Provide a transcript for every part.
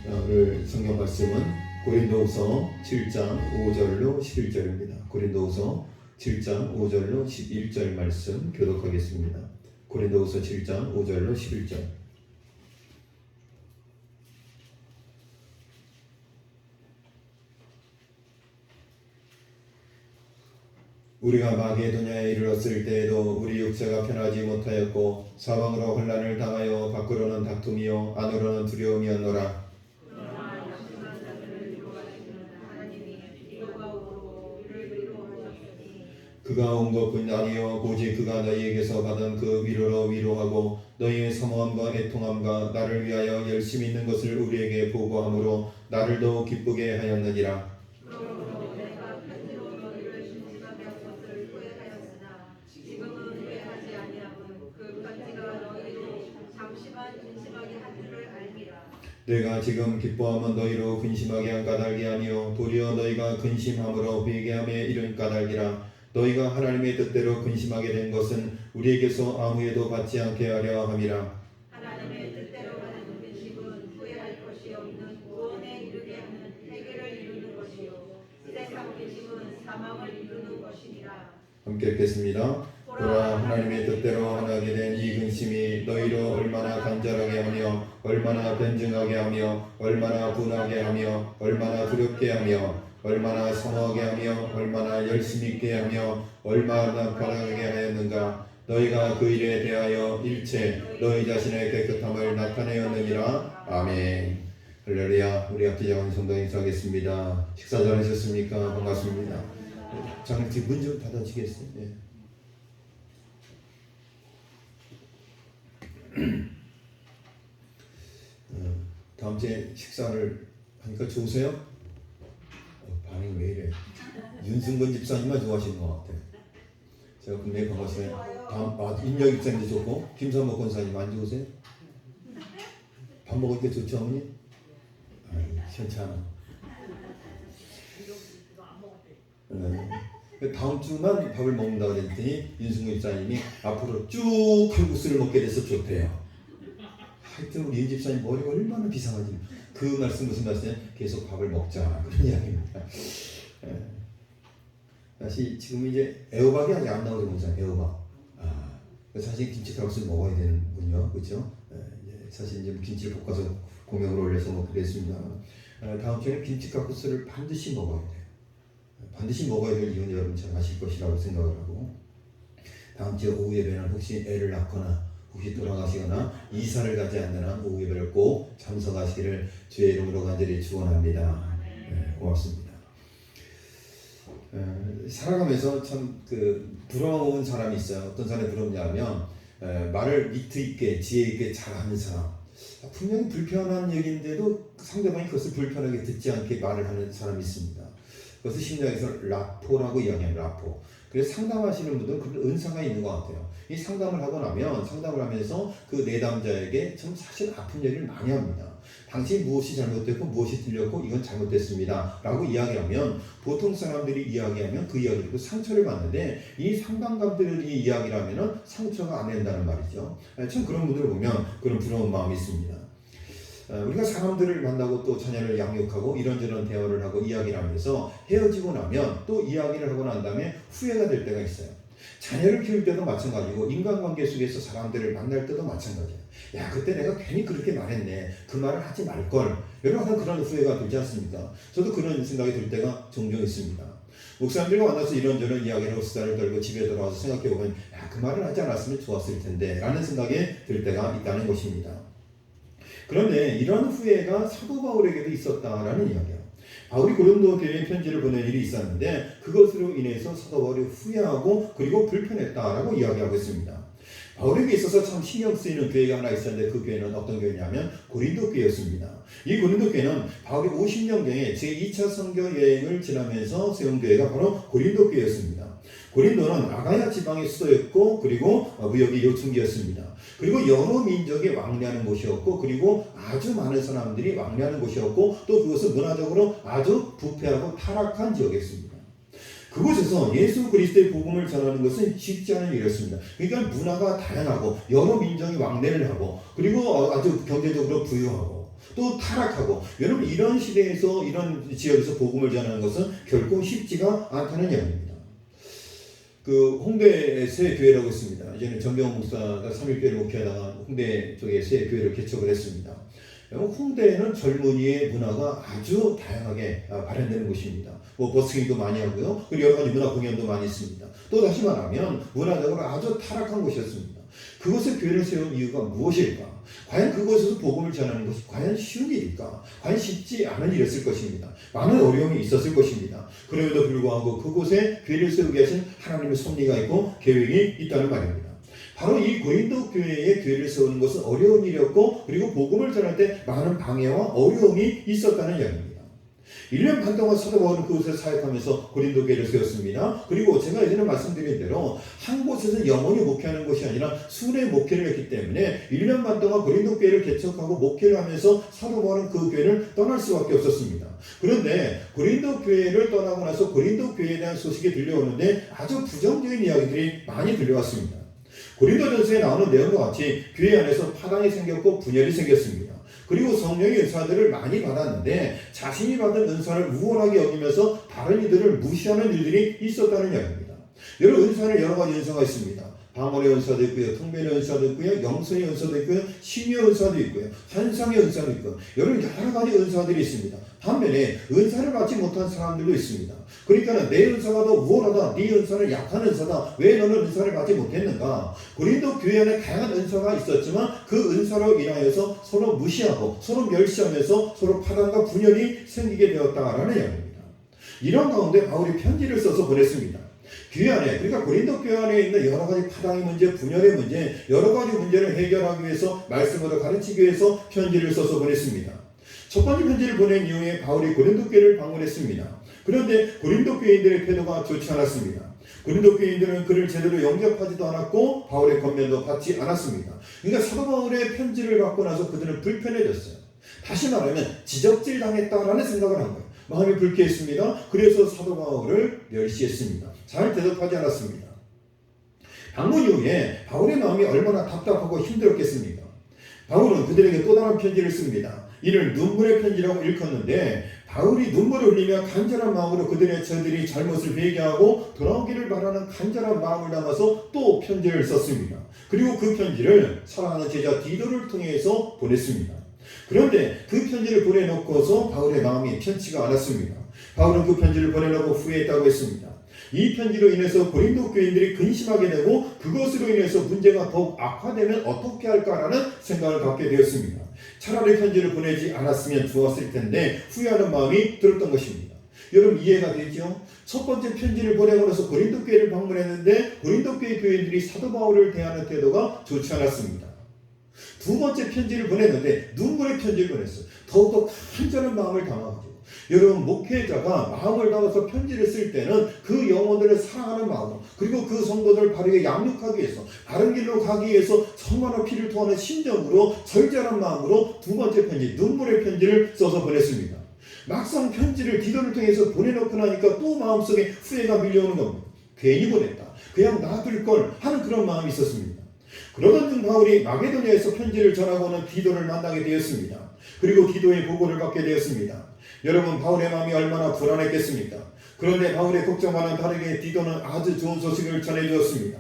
오늘 성경 말씀은 고린도후서 7장 5절로 11절입니다. 고린도후서 7장 5절로 11절 말씀 교독하겠습니다. 고린도후서 7장 5절로 11절. 우리가 마게도냐에 이르렀을 때에도 우리 육체가 편하지 못하였고 사방으로 혼란을 당하여 밖으로는 다툼이요 안으로는 두려움이었노라. 그가 온 것뿐 아니요 오직 그가 너희에게서 받은 그 위로로 위로하고 너희의 사모함과 애통함과 나를 위하여 열심히 있는 것을 우리에게 보고함으로 나를 더욱 기쁘게 하였느니라. 내가 지금 기뻐하면 너희로 근심하게 한 까닭이 아니요 도리어 너희가 근심함으로 회개함에 이른 까닭이라. 너희가 하나님의 뜻대로 근심하게 된 것은 우리에게서 아무에도 받지 않게 하려 함이라. 하나님의 뜻대로 받는 근심은 후회할 것이 없는 구원에 이르게 하는 회개를 이루는 것이요 세상 근심은 사망을 이루는 것이니라. 함께 읽겠습니다. 보라 하나님의 뜻대로 하게 된 이 근심이 너희로 얼마나 간절하게 하며 얼마나 변증하게 하며 얼마나 분하게 하며 얼마나 두렵게 하며 얼마나 사모하게 하며 얼마나 열심히 있게 하며 얼마나 바라게 하였는가. 너희가 그 일에 대하여 일체 너희 자신의 깨끗함을 나타내었느니라. 아멘. 할렐루야. 우리 앞뒤 작은 성도 인사하겠습니다. 식사 잘하셨습니까? 반갑습니다. 장님 문 좀 닫아주시겠어요? 네. 다음 주에 식사를 하니까 좋으세요? 반응이 왜 이래? 윤승건 집사님만 좋아하시는 것 같아요. 제가 분명히 반갑습니다. 다음 인력 입장도 좋고 김선목 권사님 안 좋으세요? 밥 먹을 때 좋죠 어머니? 괜찮아. 다음 주만 밥을 먹는다고 그랬더니 윤승근 집사님이 앞으로 쭉 칼국수를 먹게 돼서 좋대요. 하여튼 우리 윤 집사님 머리가 얼마나 비상하지. 그 말씀 무슨 말씀이냐? 계속 밥을 먹자 그런 이야기입니다. 다시 지금 이제 애호박이 아직 안 나오죠 보니까 애호박. 사실 김치 칼국수를 먹어야 되는군요, 그렇죠? 사실 이제 김치를 볶아서 공명으로 올려서 먹기로 했습니다. 다음 주에는 김치 칼국수를 반드시 먹어야 돼요. 반드시 먹어야 될 이유는 여러분 잘 아실 것이라고 생각을 하고, 다음 주 오후 예배는 혹시 애를 낳거나 혹시 돌아가시거나 이사를 가지 않는 한 오후 예배를 꼭 참석하시기를 주의 이름으로 간절히 축원합니다. 고맙습니다. 살아가면서 참 부러운 사람이 있어요. 어떤 사람이 부럽냐면 말을 위트 있게 지혜 있게 잘하는 사람. 분명히 불편한 얘기인데도 상대방이 그것을 불편하게 듣지 않게 말을 하는 사람이 있습니다. 그것을 심리학에서 라포라고 이야기합니다. 라포. 그래서 상담하시는 분들은 그런 은사가 있는 것 같아요. 이 상담을 하고 나면 상담을 하면서 그 내담자에게 참 사실 아픈 얘기를 많이 합니다. 당신이 무엇이 잘못됐고 무엇이 틀렸고 이건 잘못됐습니다 라고 이야기하면 보통 사람들이 이야기하면 그 이야기를 듣고 상처를 받는데 이 상담가들이 이야기를 하면 상처가 안 된다는 말이죠. 참 그런 분들을 보면 그런 부러운 마음이 있습니다. 우리가 사람들을 만나고 또 자녀를 양육하고 이런저런 대화를 하고 이야기를 하면서 헤어지고 나면 또 이야기를 하고 난 다음에 후회가 될 때가 있어요. 자녀를 키울 때도 마찬가지고 인간관계 속에서 사람들을 만날 때도 마찬가지예요. 야, 그때 내가 괜히 그렇게 말했네. 그 말을 하지 말걸. 여러분 그런 후회가 들지 않습니까? 저도 그런 생각이 들 때가 종종 있습니다. 목사님들과 만나서 이런저런 이야기를 하고 수다를 떨고 집에 돌아와서 생각해보면 야, 그 말을 하지 않았으면 좋았을 텐데 라는 생각이 들 때가 있다는 것입니다. 그런데 이런 후회가 사도 바울에게도 있었다라는 이야기예요. 바울이 고린도 교회에 편지를 보낸 일이 있었는데 그것으로 인해서 사도 바울이 후회하고 그리고 불편했다라고 이야기하고 있습니다. 바울에게 있어서 참 신경 쓰이는 교회가 하나 있었는데 그 교회는 어떤 교회냐면 고린도 교회였습니다. 이 고린도 교회는 바울이 50년경에 제2차 선교 여행을 지나면서 세운 교회가 바로 고린도 교회였습니다. 고린도는 아가야 지방의 수도였고 그리고 무역의 요충지였습니다. 그리고 여러 민족이 왕래하는 곳이었고 그리고 아주 많은 사람들이 왕래하는 곳이었고 또 그것은 문화적으로 아주 부패하고 타락한 지역이었습니다. 그곳에서 예수 그리스도의 복음을 전하는 것은 쉽지 않은 일이었습니다. 그러니까 문화가 다양하고 여러 민족이 왕래를 하고 그리고 아주 경제적으로 부유하고 또 타락하고, 여러분 이런 시대에서 이런 지역에서 복음을 전하는 것은 결코 쉽지가 않다는 이야기입니다. 그 홍대 새 교회라고 있습니다. 이제는 정병훈 목사가 3.1교회를 목회하다가 홍대 쪽에 새 교회를 개척을 했습니다. 홍대에는 젊은이의 문화가 아주 다양하게 발현되는 곳입니다. 뭐 버스킹도 많이 하고요. 그리고 여러 가지 문화 공연도 많이 있습니다. 또 다시 말하면 문화적으로 아주 타락한 곳이었습니다. 그곳에 교회를 세운 이유가 무엇일까? 과연 그곳에서 복음을 전하는 것이 과연 쉬운 일일까? 과연 쉽지 않은 일이었을 것입니다. 많은 어려움이 있었을 것입니다. 그럼에도 불구하고 그곳에 교회를 세우게 하신 하나님의 섭리가 있고 계획이 있다는 말입니다. 바로 이 고린도 교회에 교회를 세우는 것은 어려운 일이었고, 그리고 복음을 전할 때 많은 방해와 어려움이 있었다는 이야기입니다. 1년 반 동안 사도 바울은 그곳에 사역하면서 고린도 교회를 세웠습니다. 그리고 제가 예전에 말씀드린 대로 한 곳에서 영원히 목회하는 것이 아니라 순회 목회를 했기 때문에 1년 반 동안 고린도 교회를 개척하고 목회를 하면서 사도 바울은 그 교회를 떠날 수밖에 없었습니다. 그런데 고린도 교회를 떠나고 나서 고린도 교회에 대한 소식이 들려오는데 아주 부정적인 이야기들이 많이 들려왔습니다. 고린도전서에 나오는 내용과 같이 교회 안에서 파당이 생겼고 분열이 생겼습니다. 그리고 성령의 은사들을 많이 받았는데 자신이 받은 은사를 우월하게 여기면서 다른 이들을 무시하는 일들이 있었다는 이야기입니다. 여러 은사는 여러 가지 은사가 있습니다. 방언의 은사도 있고요, 통변의 은사도 있고요, 영성의 은사도 있고요, 신유의 은사도 있고요, 환상의 은사도 있고요. 여러 가지 은사들이 있습니다. 반면에 은사를 받지 못한 사람들도 있습니다. 그러니까 내 은사가 더 우월하다, 네 은사는 약한 은사다, 왜 너는 은사를 받지 못했는가? 고린도 교회 안에 다양한 은사가 있었지만 그 은사로 인하여서 서로 무시하고 서로 멸시하면서 서로 파단과 분열이 생기게 되었다라는 이야기입니다. 이런 가운데 바울이 편지를 써서 보냈습니다. 교회 안에, 그러니까 고린도 교회 안에 있는 여러 가지 파당의 문제, 분열의 문제, 여러 가지 문제를 해결하기 위해서 말씀으로 가르치기 위해서 편지를 써서 보냈습니다. 첫 번째 편지를 보낸 이후에 바울이 고린도 교회를 방문했습니다. 그런데 고린도 교인들의 태도가 좋지 않았습니다. 고린도 교인들은 그를 제대로 영접하지도 않았고 바울의 권면도 받지 않았습니다. 그러니까 사도 바울의 편지를 받고 나서 그들은 불편해졌어요. 다시 말하면 지적질 당했다라는 생각을 한 거예요. 마음이 불쾌했습니다. 그래서 사도 바울을 멸시했습니다. 잘 대접하지 않았습니다. 방문 이후에 바울의 마음이 얼마나 답답하고 힘들었겠습니까? 바울은 그들에게 또 다른 편지를 씁니다. 이를 눈물의 편지라고 일컫는데, 바울이 눈물을 흘리며 간절한 마음으로 저들이 잘못을 회개하고 돌아오기를 바라는 간절한 마음을 담아서 또 편지를 썼습니다. 그리고 그 편지를 사랑하는 제자 디도를 통해서 보냈습니다. 그런데 그 편지를 보내놓고서 바울의 마음이 편치가 않았습니다. 바울은 그 편지를 보내놓고 후회했다고 했습니다. 이 편지로 인해서 고린도 교인들이 근심하게 되고 그것으로 인해서 문제가 더욱 악화되면 어떻게 할까라는 생각을 갖게 되었습니다. 차라리 편지를 보내지 않았으면 좋았을 텐데 후회하는 마음이 들었던 것입니다. 여러분 이해가 되죠? 첫 번째 편지를 보내고 나서 고린도 교회를 방문했는데 고린도 교회 교인들이 사도 바울을 대하는 태도가 좋지 않았습니다. 두 번째 편지를 보냈는데 눈물의 편지를 보냈어요. 더욱더 간절한 마음을 담아가지고. 여러분 목회자가 마음을 담아서 편지를 쓸 때는 그 영혼들을 사랑하는 마음, 그리고 그 성도들을 바르게 양육하기 위해서, 바른 길로 가기 위해서 성화나 피를 토하는 심정으로, 절절한 마음으로 두 번째 편지, 눈물의 편지를 써서 보냈습니다. 막상 편지를 디도를 통해서 보내놓고 나니까 또 마음속에 후회가 밀려오는 겁니다. 괜히 보냈다, 그냥 놔둘 걸 하는 그런 마음이 있었습니다. 그러던 중 바울이 마게도냐에서 편지를 전하고는 디도를 만나게 되었습니다. 그리고 디도의 보고를 받게 되었습니다. 여러분 바울의 마음이 얼마나 불안했겠습니까? 그런데 바울의 걱정과는 다르게 디도는 아주 좋은 소식을 전해주었습니다.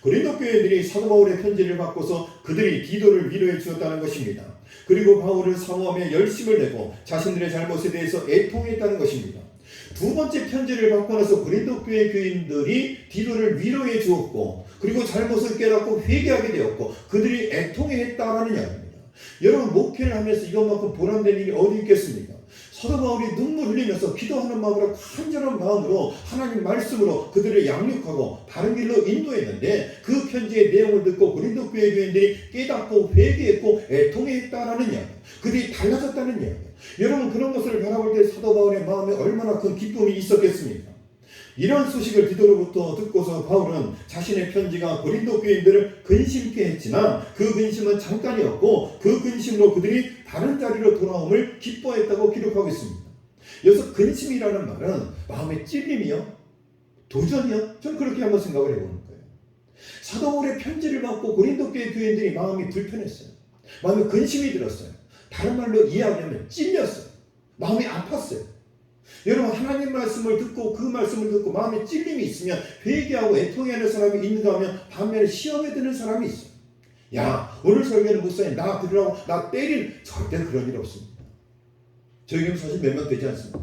고린도 교회들이 사도 바울의 편지를 받고서 그들이 디도를 위로해 주었다는 것입니다. 그리고 바울을 사모하며 열심을 내고 자신들의 잘못에 대해서 애통했다는 것입니다. 두 번째 편지를 받고 나서 고린도 교회 교인들이 디도를 위로해 주었고, 그리고 잘못을 깨닫고 회개하게 되었고, 그들이 애통했다라는 이야기입니다. 여러분 목회를 하면서 이것만큼 보람된 일이 어디 있겠습니까? 사도 바울이 눈물 흘리면서 기도하는 마음으로, 간절한 마음으로 하나님 말씀으로 그들을 양육하고 바른 길로 인도했는데, 그 편지의 내용을 듣고 고린도 교회 교인들이 깨닫고 회개했고 애통했다라는 이야기, 그들이 달라졌다는 이야기. 여러분 그런 것을 바라볼 때 사도 바울의 마음에 얼마나 큰 기쁨이 있었겠습니까? 이런 소식을 디도로부터 듣고서 바울은 자신의 편지가 고린도 교인들을 근심케 했지만 그 근심은 잠깐이었고, 그 근심으로 그들이 다른 자리로 돌아옴을 기뻐했다고 기록하고 있습니다. 여기서 근심이라는 말은 마음의 찔림이요? 도전이요? 저는 그렇게 한번 생각을 해보는 거예요. 사도 바울의 편지를 받고 고린도 교회 교인들이 마음이 불편했어요. 마음에 근심이 들었어요. 다른 말로 이야기하면 찔렸어요. 마음이 아팠어요. 여러분, 하나님 말씀을 듣고 그 말씀을 듣고 마음에 찔림이 있으면 회개하고 애통해하는 사람이 있는가 하면 반면에 시험에 드는 사람이 있어요. 야, 오늘 설교는 목사님 나 들으라고 나 때린, 절대 그런 일 없습니다. 저희는 사실 몇 명 되지 않습니다.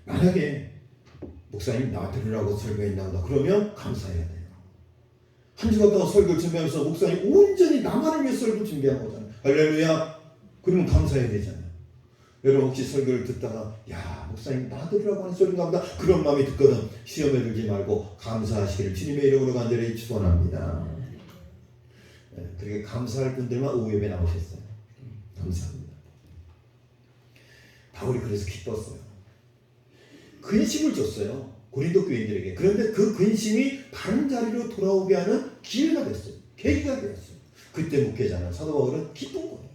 만약에 목사님 나 들으라고 설교했나 그러면 감사해야 돼요. 한 주간 동안 설교 준비하면서 목사님 온전히 나만을 위해 설교 준비한 거잖아요. 할렐루야. 그러면 감사해야 되잖아요. 여러분 혹시 설교를 듣다가 야, 목사님 나 들으라고 하는 소리인가 보다, 그런 마음이 듣거든 시험에 들지 말고 감사하시기를 주님의 이름으로 간절히 축원합니다. 그렇게 감사할 분들만 오후예배 나오셨어요. 감사합니다. 바울이 그래서 기뻤어요. 근심을 줬어요, 고린도 교인들에게. 그런데 그 근심이 바른 자리로 돌아오게 하는 기회가 됐어요. 계기가 되었어요. 그때 목회자는 사도 바울은 기쁜 거예요.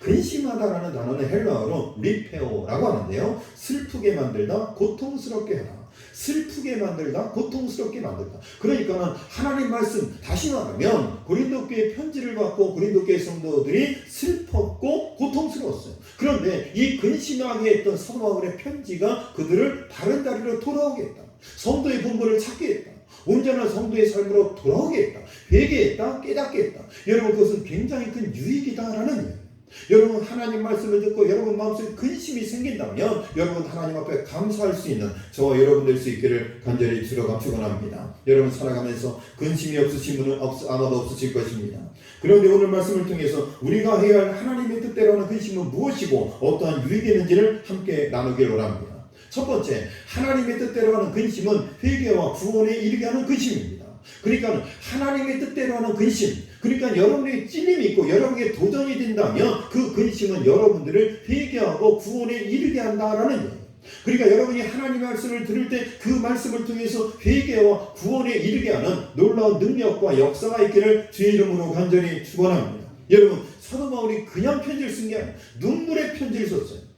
근심하다라는 단어는 헬라어로 리페오라고 하는데요, 슬프게 만들다, 고통스럽게 하다. 슬프게 만들다, 고통스럽게 만들다. 그러니까 하나님 말씀, 다시 말하면 고린도 교회 편지를 받고 고린도 교회 성도들이 슬펐고 고통스러웠어요. 그런데 이 근심하게 했던 사도 바울의 편지가 그들을 바른 자리로 돌아오게 했다. 성도의 본분을 찾게 했다. 온전한 성도의 삶으로 돌아오게 했다. 회개했다. 깨닫게 했다. 여러분, 그것은 굉장히 큰 유익이다라는 얘기예요. 여러분, 하나님 말씀을 듣고 여러분 마음속에 근심이 생긴다면 여러분 하나님 앞에 감사할 수 있는 저와 여러분 될 수 있기를 간절히 주로 축원합니다. 여러분 살아가면서 근심이 없으신 분은 아마도 없으실 것입니다. 그런데 오늘 말씀을 통해서 우리가 해야 할 하나님의 뜻대로 하는 근심은 무엇이고 어떠한 유익이 있는지를 함께 나누길 원합니다. 첫 번째, 하나님의 뜻대로 하는 근심은 회개와 구원에 이르게 하는 근심입니다. 그러니까 하나님의 뜻대로 하는 근심, 그러니까 여러분에게 찔림이 있고 여러분에게 도전이 된다면 그 근심은 여러분들을 회개하고 구원에 이르게 한다라는 얘기예요. 그러니까 여러분이 하나님의 말씀을 들을 때 그 말씀을 통해서 회개와 구원에 이르게 하는 놀라운 능력과 역사가 있기를 주의 이름으로 간절히 축원합니다. 여러분, 사도 바울이 그냥 편지를 쓴 게 아니에요. 눈물의 편지를 썼어요.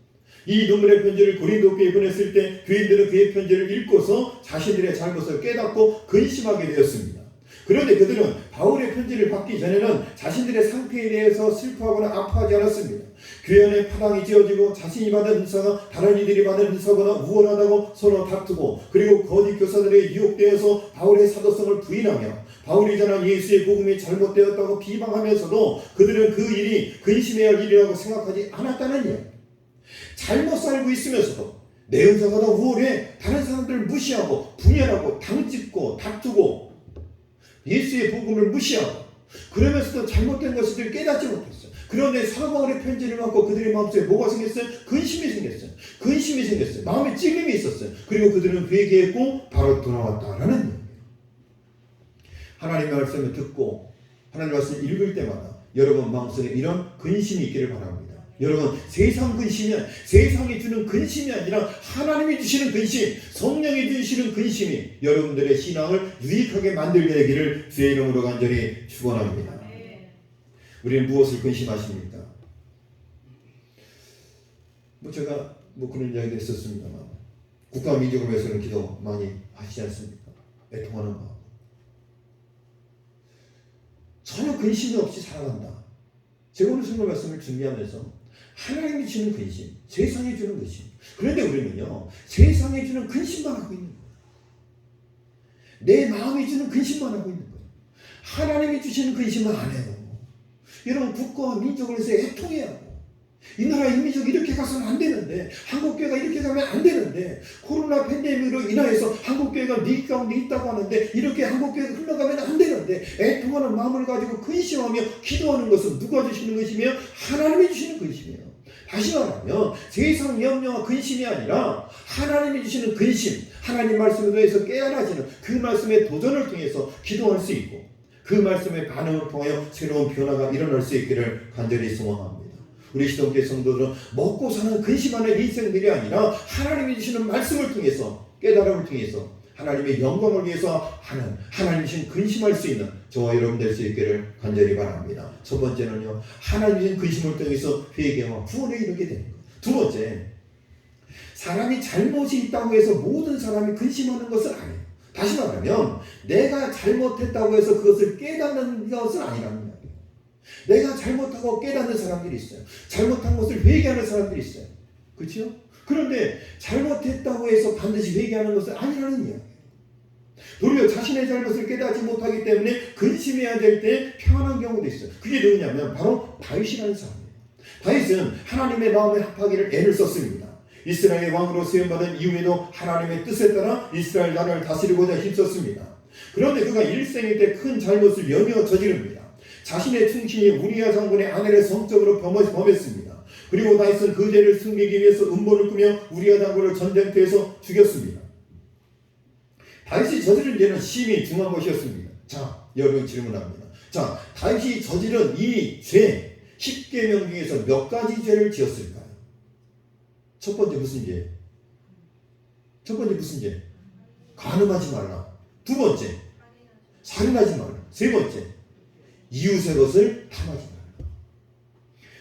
이 눈물의 편지를 고린도 교회에 보냈을 때 교인들은 그의 편지를 읽고서 자신들의 잘못을 깨닫고 근심하게 되었습니다. 그런데 그들은 바울의 편지를 받기 전에는 자신들의 상태에 대해서 슬퍼하거나 아파하지 않았습니다. 교회 안에 파당이 지어지고 자신이 받은 은사가 다른 이들이 받은 은사보다 우월하다고 서로 다투고, 그리고 거짓 교사들의 유혹되어서 바울의 사도성을 부인하며 바울이 전한 예수의 복음이 잘못되었다고 비방하면서도 그들은 그 일이 근심해야 할 일이라고 생각하지 않았다는 이야기. 잘못 살고 있으면서도 내 은사가 더 우월해, 다른 사람들을 무시하고 분열하고 당짓고 다투고 예수의 복음을 무시하고 그러면서도 잘못된 것을 깨닫지 못했어요. 그런데 사도 바울의 편지를 받고 그들의 마음속에 뭐가 생겼어요? 근심이 생겼어요. 근심이 생겼어요. 마음에 찔림이 있었어요. 그리고 그들은 회개했고 바로 돌아왔다라는 얘기예요. 하나님의 말씀을 듣고 하나님의 말씀을 읽을 때마다 여러분 마음속에 이런 근심이 있기를 바랍니다. 여러분, 세상 근심이 세상이 주는 근심이 아니라 하나님이 주시는 근심, 성령이 주시는 근심이 여러분들의 신앙을 유익하게 만들게 되기를 주의 이름으로 간절히 축원합니다. 우리는 무엇을 근심하십니까? 제가 그런 이야기도 했었습니다만 국가 민족을 위해서는 기도 많이 하시지 않습니까? 애통하는 마음. 전혀 근심이 없이 살아간다. 제가 오늘 설교 말씀을 준비하면서 하나님이 주는 근심, 세상이 주는 근심. 그런데 우리는요, 세상이 주는 근심만 하고 있는 거예요. 내 마음이 주는 근심만 하고 있는 거예요. 하나님이 주시는 근심은 안 해요. 여러분, 국가와 민족을 위해서 애통해야 하고, 이 나라 이 민족이 이렇게 가서는 안 되는데, 한국교회가 이렇게 가면 안 되는데, 코로나 팬데믹으로 인하여서 한국교회가 위기 가운데 있다고 하는데 이렇게 한국교회가 흘러가면 안 되는데 애통하는 마음을 가지고 근심하며 기도하는 것은 누가 주시는 것이며 하나님이 주시는 근심이에요. 다시 말하면 세상 염려와 근심이 아니라 하나님이 주시는 근심, 하나님 말씀에 대해서 깨어나지는 그 말씀의 도전을 통해서 기도할 수 있고 그 말씀의 반응을 통하여 새로운 변화가 일어날 수 있기를 간절히 소망합니다. 우리 시동교회 성도들은 먹고 사는 근심하는 인생들이 아니라 하나님이 주시는 말씀을 통해서, 깨달음을 통해서 하나님의 영광을 위해서 하는, 하나님이 주신 근심할 수 있는 저와 여러분 될 수 있기를 간절히 바랍니다. 첫 번째는요, 하나님이 주신 근심을 통해서 회개와 구원에 이르게 되는 거예요. 두 번째, 사람이 잘못이 있다고 해서 모든 사람이 근심하는 것은 아니에요. 다시 말하면 내가 잘못했다고 해서 그것을 깨닫는 것은 아니라는 거예요. 내가 잘못하고 깨닫는 사람들이 있어요. 잘못한 것을 회개하는 사람들이 있어요. 그렇죠? 그런데 잘못했다고 해서 반드시 회개하는 것은 아니라는 이야기예요. 도리어 자신의 잘못을 깨닫지 못하기 때문에 근심해야 될 때 평안한 경우도 있어요. 그게 누구냐면 바로 다윗이라는 사람이에요. 다윗은 하나님의 마음에 합하기를 애를 썼습니다. 이스라엘의 왕으로 세움받은 이후에도 하나님의 뜻에 따라 이스라엘 나라를 다스리고자 힘썼습니다. 그런데 그가 일생일 때 큰 잘못을 연이어 저지릅니다. 자신의 충신이 우리야 장군의 아내를 성적으로 범했습니다. 그리고 다윗은 그 죄를 숨기기 위해서 음모를 꾸며 우리야 장군을 전쟁터에서 죽였습니다. 다윗이 저지른 죄는 심히 중한 것이었습니다. 자, 여러분 질문합니다. 자, 다윗이 저지른 이 죄 10계명 중에서 몇 가지 죄를 지었을까요? 첫 번째 무슨 죄? 첫 번째 무슨 죄? 간음하지 말라. 두 번째, 살인하지 말라. 세 번째, 이웃의 것을 탐하지 말라.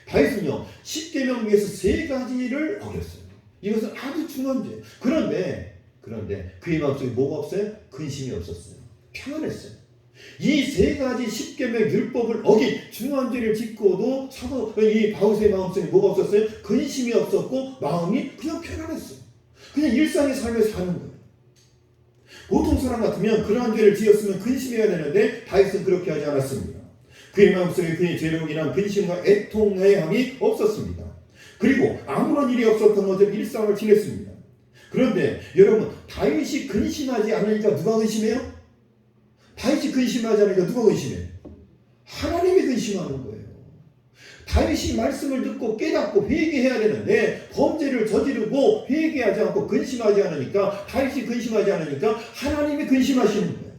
다윗은요 10계명 중에서 세 가지를 어겼어요. 이것은 아주 중요한 죄. 그런데 그의 마음속에 뭐가 없어요? 근심이 없었어요. 평안했어요. 이 세 가지 10계명 율법을 어긴 중요한 죄를 짓고도 이 다윗의 마음속에 뭐가 없었어요? 근심이 없었고 마음이 그냥 편안했어요. 그냥 일상의 삶을 사는 거예요. 보통 사람 같으면 그러한 죄를 지었으면 근심해야 되는데 다윗은 그렇게 하지 않았습니다. 그의 마음속에 그의 죄로 인한 근심과 애통함이 없었습니다. 그리고 아무런 일이 없었던 것처럼 일상을 지냈습니다. 그런데 여러분 다윗이 근심하지 않으니까 누가 근심해요? 다윗이 근심하지 않으니까 누가 근심해요? 하나님이 근심하는 거예요. 다윗이 말씀을 듣고 깨닫고 회개해야 되는데 범죄를 저지르고 회개하지 않고 근심하지 않으니까 다윗이 근심하지 않으니까 하나님이 근심하시는 거예요.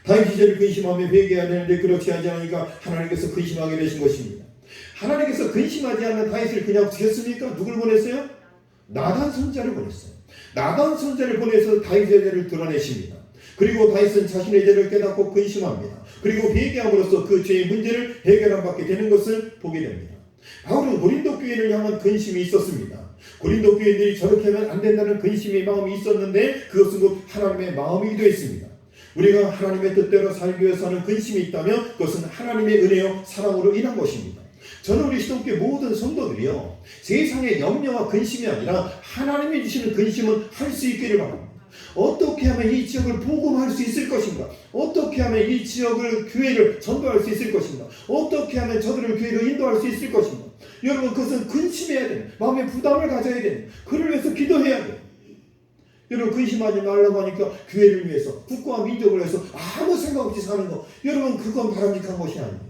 다윗이 죄를 근심하며 회개해야 되는데 그렇지 하지 않으니까 하나님께서 근심하게 되신 것입니다. 하나님께서 근심하지 않는 다윗을 그냥 두셨습니까? 누굴 보냈어요? 나단 선자를 보냈어요. 나단 선자를 보내서 다윗의 죄를 드러내십니다. 그리고 다윗은 자신의 죄를 깨닫고 근심합니다. 그리고 회개함으로써 그 죄의 문제를 해결함 받게 되는 것을 보게 됩니다. 바울은 고린도 교회를 향한 근심이 있었습니다. 고린도 교회들이 저렇게 하면 안 된다는 근심의 마음이 있었는데 그것은 곧 하나님의 마음이기도 했습니다. 우리가 하나님의 뜻대로 살기 위해서 하는 근심이 있다면 그것은 하나님의 은혜요 사랑으로 인한 것입니다. 저는 우리 시동교회 모든 성도들이요 세상의 염려와 근심이 아니라 하나님이 주시는 근심은 할 수 있기를 바랍니다. 어떻게 하면 이 지역을 복음할 수 있을 것인가? 어떻게 하면 이 지역을 교회를 전도할 수 있을 것인가? 어떻게 하면 저들을 교회로 인도할 수 있을 것인가? 여러분 그것은 근심해야 돼요. 마음의 부담을 가져야 돼요. 그를 위해서 기도해야 돼요. 여러분 근심하지 말라고 하니까 교회를 위해서 국가와 민족을 위해서 아무 생각 없이 사는 거 여러분 그건 바람직한 것이 아니에요.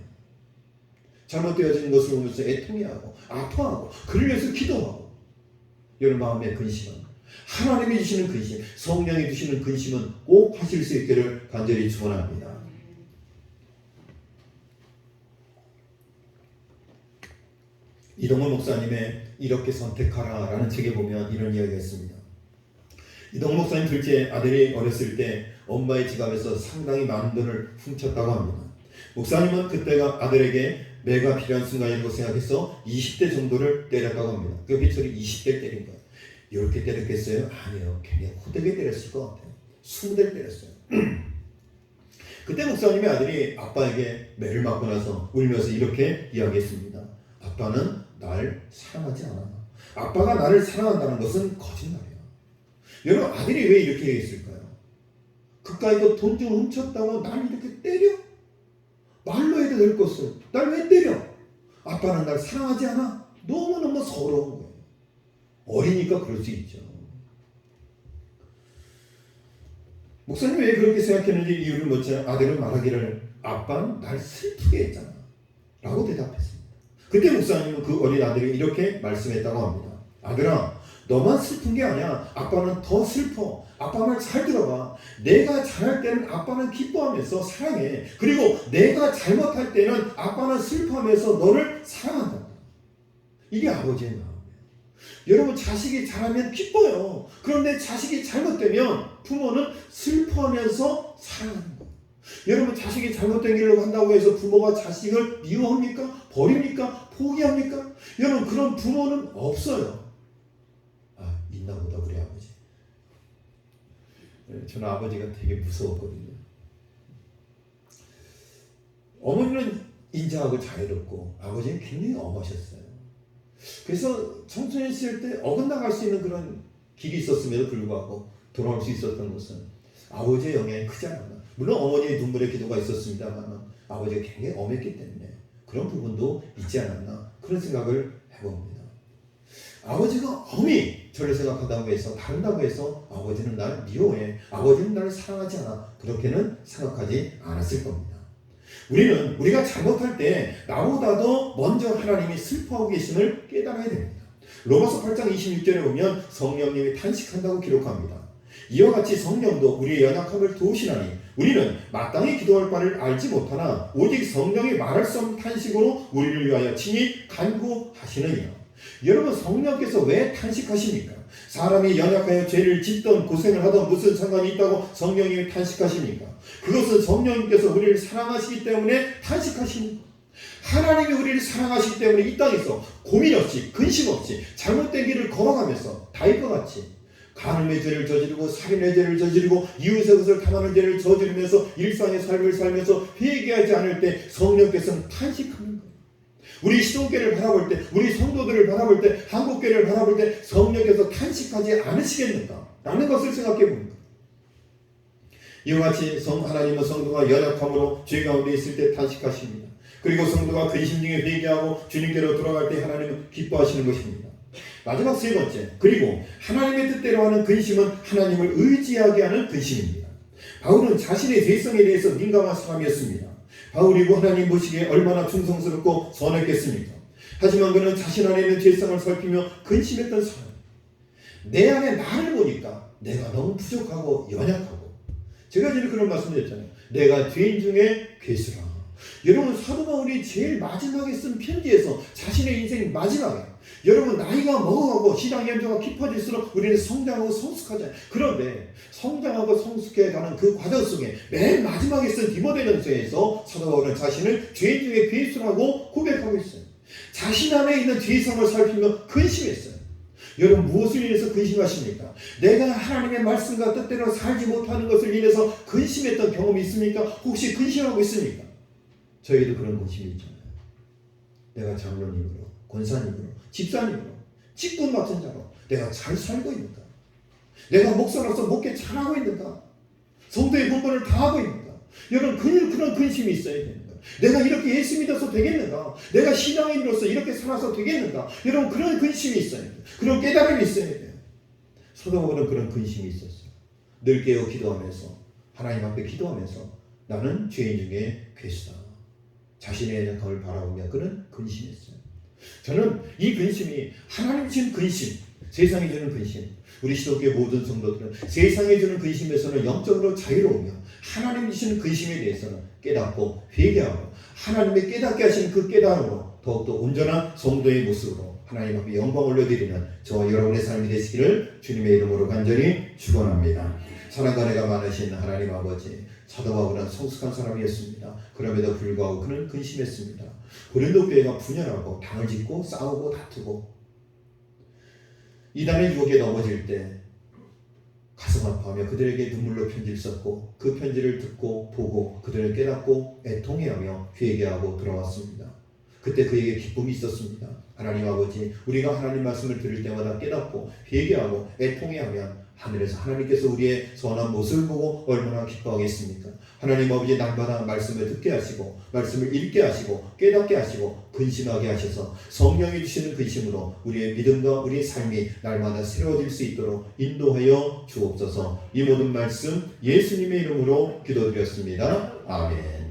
잘못되어진 것을 보면서 애통해하고 아파하고 그를 위해서 기도하고 여러분 마음에 근심은 하나님이 주시는 근심, 성령이 주시는 근심은 꼭 하실 수 있기를 간절히 축원합니다. 이동훈 목사님의 이렇게 선택하라 라는 책에 보면 이런 이야기가 있습니다. 이동훈 목사님 둘째 아들이 어렸을 때 엄마의 지갑에서 상당히 많은 돈을 훔쳤다고 합니다. 목사님은 그때가 아들에게 매가 필요한 순간이라고 생각해서 20대 정도를 때렸다고 합니다. 그 비철이 20대 때린 거예요. 이렇게 때렸겠어요? 아니에요. 굉장히 호되게 때렸을 것 같아요. 20대를 때렸어요. 그때 목사님의 아들이 아빠에게 매를 맞고 나서 울면서 이렇게 이야기했습니다. 아빠는 날 사랑하지 않아. 아빠가 나를 사랑한다는 것은 거짓말이야. 여러분 아들이 왜 이렇게 얘기했을까요? 그까이도 돈 좀 훔쳤다고 날 이렇게 때려? 말로 해도 될 것을 날 왜 때려? 아빠는 날 사랑하지 않아? 너무너무 서러운 거예요. 어리니까 그럴 수 있죠. 목사님이 왜 그렇게 생각했는지 이유를 묻자 아들은 말하기를 아빠는 날 슬프게 했잖아 라고 대답했습니다. 그때 목사님은 그 어린 아들에게 이렇게 말씀했다고 합니다. 아들아 너만 슬픈 게 아니야. 아빠는 더 슬퍼. 아빠 말 잘 들어봐. 내가 잘할 때는 아빠는 기뻐하면서 사랑해. 그리고 내가 잘못할 때는 아빠는 슬퍼하면서 너를 사랑한다. 이게 아버지의 마음이에요. 여러분 자식이 잘하면 기뻐요. 그런데 자식이 잘못되면 부모는 슬퍼하면서 사랑하는 거예요. 여러분 자식이 잘못된 길로 간다고 해서 부모가 자식을 미워합니까? 버립니까? 포기합니까? 여러분 그런 부모는 없어요. 있나 보다 우리 아버지. 저는 아버지가 되게 무서웠거든요. 어머니는 인자하고 자유롭고 아버지는 굉장히 엄하셨어요. 그래서 청소년 시절 때 어긋나갈 수 있는 그런 길이 있었음에도 불구하고 돌아올 수 있었던 것은 아버지의 영향이 크지 않았나. 물론 어머니의 눈물의 기도가 있었습니다만 아버지가 굉장히 엄했기 때문에 그런 부분도 있지 않았나 그런 생각을 해봅니다. 아버지가 엄히 저를 생각한다고 해서 다른다고 해서 아버지는 날 미워해, 아버지는 나를 사랑하지 않아, 그렇게는 생각하지 않았을 겁니다. 우리가 잘못할 때 나보다도 먼저 하나님이 슬퍼하고 계심을 깨달아야 됩니다. 로마서 8장 26절에 보면 성령님이 탄식한다고 기록합니다. 이와 같이 성령도 우리의 연약함을 도우시나니 우리는 마땅히 기도할 바를 알지 못하나 오직 성령이 말할 수 없는 탄식으로 우리를 위하여 친히 간구하시느니라. 여러분, 성령께서 왜 탄식하십니까? 사람이 연약하여 죄를 짓던 고생을 하던 무슨 상관이 있다고 성령님이 탄식하십니까? 그것은 성령님께서 우리를 사랑하시기 때문에 탄식하십니다. 하나님이 우리를 사랑하시기 때문에 이 땅에서 고민 없이 근심 없이 잘못된 길을 걸어가면서 다윗과 같이 간음의 죄를 저지르고 살인의 죄를 저지르고 이웃의 것을 탐하는 죄를 저지르면서 일상의 삶을 살면서 회개하지 않을 때 성령께서는 탄식하는 거예요. 우리 시동교를 바라볼 때, 우리 성도들을 바라볼 때, 한국교를 바라볼 때 성령께서 탄식하지 않으시겠는가? 라는 것을 생각해 봅니다. 이와 같이 하나님은 성도가 연약함으로 죄 가운데 있을 때 탄식하십니다. 그리고 성도가 근심 중에 회개하고 주님께로 돌아갈 때 하나님은 기뻐하시는 것입니다. 마지막 세 번째, 그리고 하나님의 뜻대로 하는 근심은 하나님을 의지하게 하는 근심입니다. 바울은 자신의 죄성에 대해서 민감한 사람이었습니다. 바울이고 하나님 보시기에 얼마나 충성스럽고 선했겠습니까? 하지만 그는 자신 안에 있는 죄성을 살피며 근심했던 사람입니다. 내 안에 나를 보니까 내가 너무 부족하고 연약하고, 제가 전에 그런 말씀드렸잖아요. 내가 죄인 중에 괴수라. 여러분, 사도 바울이 제일 마지막에 쓴 편지에서 자신의 인생 마지막에, 여러분, 나이가 먹어가고 신앙 연조가 깊어질수록 우리는 성장하고 성숙하잖아요. 그런데 성장하고 성숙해가는 그 과정 속에 맨 마지막에 쓴 디모데전서에서 사도 바울은 자신을 죄인 중에 괴수라고 고백하고 있어요. 자신 안에 있는 죄성을 살피며 근심했어요. 여러분, 무엇을 인해서 근심하십니까? 내가 하나님의 말씀과 뜻대로 살지 못하는 것을 인해서 근심했던 경험이 있습니까? 혹시 근심하고 있습니까? 저희도 그런 근심이 있잖아요. 내가 장로님으로, 권사님으로, 집사님으로, 직분 맡은 자로 내가 잘 살고 있는가? 내가 목사로서 목회 잘하고 있는가? 성도의 본분을 다하고 있는가? 여러분, 그런 근심이 있어야 되는 거예요. 내가 이렇게 예수 믿어서 되겠는가? 내가 신앙인으로서 이렇게 살아서 되겠는가? 여러분, 그런 근심이 있어야 돼요. 그런 깨달음이 있어야 돼요. 사도 바울은 그런 근심이 있었어요. 늘 깨어 기도하면서, 하나님 앞에 기도하면서 나는 죄인 중에 괴수다. 자신의 연약함을 바라보며 그는 근심했어요. 저는 이 근심이 하나님 주신 근심, 세상이 주는 근심, 우리 시도교회 모든 성도들은 세상이 주는 근심에서는 영적으로 자유로우며 하나님 주시는 근심에 대해서는 깨닫고 회개하고 하나님의 깨닫게 하시는 그 깨달음으로 더욱더 온전한 성도의 모습으로 하나님 앞에 영광 올려드리는 저와 여러분의 삶이 되시기를 주님의 이름으로 간절히 축원합니다. 사랑과 은혜가 많으신 하나님 아버지, 사도 바울은 성숙한 사람이었습니다. 그럼에도 불구하고 그는 근심했습니다. 고린도 교회가 분열하고 당을 짓고 싸우고 다투고 이단의 유혹에 넘어질 때 가슴 아파하며 그들에게 눈물로 편지를 썼고 그 편지를 듣고 보고 그들을 깨닫고 애통해하며 회개하고 돌아왔습니다. 그때 그에게 기쁨이 있었습니다. 하나님 아버지, 우리가 하나님 말씀을 들을 때마다 깨닫고 회개하고 애통해하면 하늘에서 하나님께서 우리의 선한 모습을 보고 얼마나 기뻐하겠습니까? 하나님 아버지, 날마다 말씀을 듣게 하시고 말씀을 읽게 하시고 깨닫게 하시고 근심하게 하셔서 성령이 주시는 근심으로 우리의 믿음과 우리의 삶이 날마다 새로워질 수 있도록 인도하여 주옵소서. 이 모든 말씀 예수님의 이름으로 기도드렸습니다. 아멘.